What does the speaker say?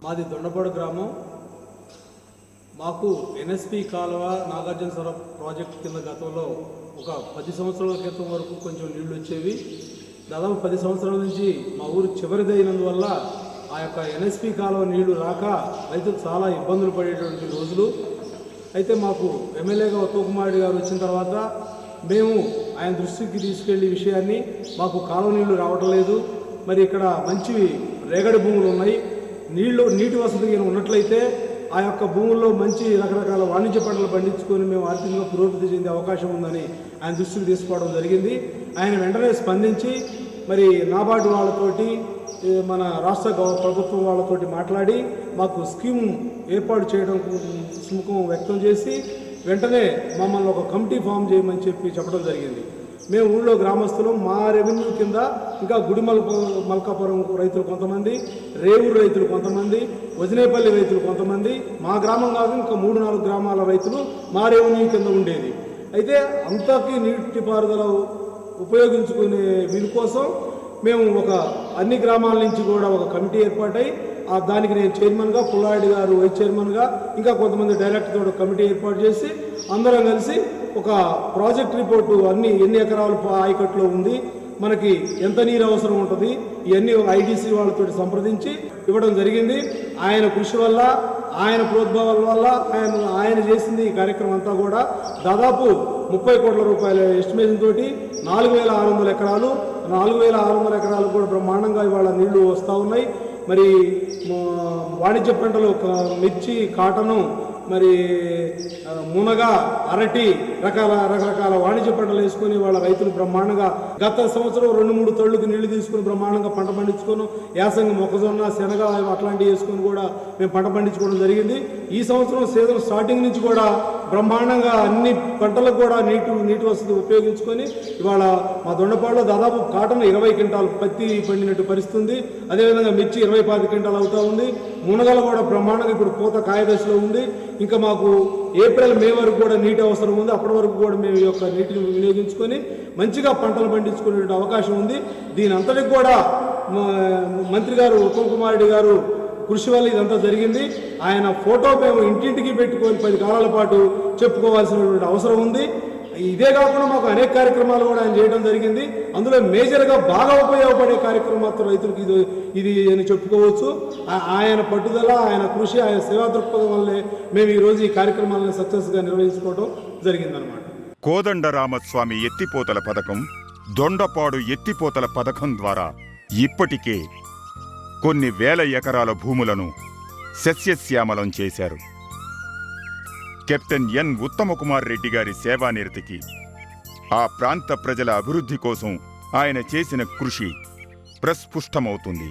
మాది దొండపాడు గ్రామం. మాకు ఎన్ఎస్పి కాలువ నాగార్జున ప్రాజెక్ట్ కింద గతంలో ఒక 10 సంవత్సరాల క్రితం వరకు కొంచెం నీళ్లు వచ్చేవి. దాదాపు 10 సంవత్సరాల నుంచి మా ఊరు చివరిదైనందువల్ల ఆ యొక్క ఎన్ఎస్పి కాలువ నీళ్లు రాక రైతులు చాలా ఇబ్బందులు పడేటువంటి రోజులు. అయితే మాకు ఎమ్మెల్యేగా ఉత్తమ్ గారు వచ్చిన తర్వాత మేము ఆయన దృష్టికి తీసుకెళ్లి విషయాన్ని మాకు కాలువ నీళ్లు రావటం లేదు, మరి ఇక్కడ మంచి రేగడి భూములు ఉన్నాయి, నీటి వసతి ఉన్నట్లయితే ఆ యొక్క భూముల్లో మంచి రకరకాల వాణిజ్య పంటలు పండించుకొని మేము ఆర్థికంగా పురోగతి చెందే అవకాశం ఉందని ఆయన దృష్టికి తీసుకోవడం జరిగింది. ఆయన వెంటనే స్పందించి మరి నాబార్డు వాళ్ళతోటి మన రాష్ట్ర ప్రభుత్వం వాళ్ళతోటి మాట్లాడి మాకు స్కీమ్ ఏర్పాటు చేయడం సుముఖం వ్యక్తం చేసి వెంటనే మమ్మల్ని ఒక కమిటీ ఫామ్ చేయమని చెప్పడం జరిగింది. మేము ఊళ్ళో గ్రామస్తులు మా రెవెన్యూ కింద ఇంకా మల్కాపురం రైతులు కొంతమంది, రేవూరు రైతులు కొంతమంది, వజనేపల్లి రైతులు కొంతమంది, మా గ్రామం కాదు ఇంకా 3-4 గ్రామాల రైతులు మా రెవెన్యూ కింద ఉండేది. అయితే అంతకీ నీటిపారుదల ఉపయోగించుకునే వీరి కోసం మేము అన్ని గ్రామాల నుంచి కూడా ఒక కమిటీ ఏర్పాటై దానికి నేను చైర్మన్గా, పుల్లారెడ్డి గారు వైస్ చైర్మన్గా, ఇంకా కొంతమంది డైరెక్టర్తో కమిటీ ఏర్పాటు చేసి అందరం కలిసి ఒక ప్రాజెక్ట్ రిపోర్టు ఎన్ని ఎకరాలు ఆయకట్టులో ఉంది, మనకి ఎంత నీరు అవసరం ఉంటుంది, ఇవన్నీ ఐడిసి వాళ్ళతో సంప్రదించి ఇవ్వడం జరిగింది. ఆయన కృషి వల్ల, ఆయన ప్రోద్భవాల వల్ల ఆయన చేసింది ఈ కార్యక్రమం అంతా కూడా దాదాపు 30 కోట్ల రూపాయల ఎస్టిమేషన్ తోటి 4,600 ఎకరాలు 4,600 ఎకరాలు కూడా బ్రహ్మాండంగా ఇవాళ నీళ్లు వస్తూ ఉన్నాయి. మరి వాణిజ్య పంటలు మిర్చి, కాటను, మరి మునగ, అరటి రకరకాల వాణిజ్య పంటలు వేసుకొని వాళ్ళ రైతులు బ్రహ్మాండంగా గత సంవత్సరం 2-3 తొళ్ళకి నీళ్లు తీసుకుని బ్రహ్మాండంగా పంట పండించుకొని యాసంగి మొక్కజొన్న, శనగ అట్లాంటివి వేసుకొని కూడా మేము పంట పండించుకోవడం జరిగింది. ఈ సంవత్సరం సీజన్ స్టార్టింగ్ నుంచి కూడా బ్రహ్మాండంగా అన్ని పంటలకు కూడా నీటి వసతి ఉపయోగించుకొని ఇవాళ మా దొండపాడులో దాదాపు కాటన్ 20 క్వింటాలు పత్తి పండినట్టు పరిస్థితుంది. అదేవిధంగా మిర్చి 25 క్వింటాలు అవుతూ ఉంది. మునగలు కూడా బ్రహ్మాండంగా ఇప్పుడు పూత కాయదశలో ఉంది. ఇంకా మాకు ఏప్రిల్, మే వరకు కూడా నీటి అవసరం ఉంది. అప్పటి వరకు కూడా మేము ఈ యొక్క నీటిని వినియోగించుకొని మంచిగా పంటలు పండించుకునే అవకాశం ఉంది. దీని అంతటికి కూడా మంత్రి గారు ఉత్తమ్ రెడ్డి గారు కృషి వల్ల ఇదంతా జరిగింది. ఆయన ఫోటో మేము ఇంటింటికి పెట్టుకొని 10 కాలాల పాటు చెప్పుకోవాల్సినటువంటి అవసరం ఉంది. ఇదే కాకుండా మాకు అనేక కార్యక్రమాలు కూడా ఆయన చేయడం జరిగింది. అందులో మేజర్గా బాగా ఉపయోగపడే కార్యక్రమం మాత్రం రైతులకు ఇది అని చెప్పుకోవచ్చు. ఆయన పట్టుదల, ఆయన కృషి, ఆయన సేవా దృక్పథం వల్లే మేము ఈరోజు ఈ కార్యక్రమాలను సక్సెస్గా నిర్వహించుకోవడం జరిగిందనమాట. కోదండరామస్వామి ఎత్తిపోతల పథకం, దొండపాడు ఎత్తిపోతల పథకం ద్వారా ఇప్పటికే కొన్ని వేల ఎకరాల భూములను సస్యశ్యామలం చేశారు. కెప్టెన్ ఎన్ ఉత్తమకుమార్ రెడ్డి గారి సేవానిరతికి, ఆ ప్రాంత ప్రజల అభివృద్ధి కోసం ఆయన చేసిన కృషి ప్రస్ఫుష్టమవుతుంది.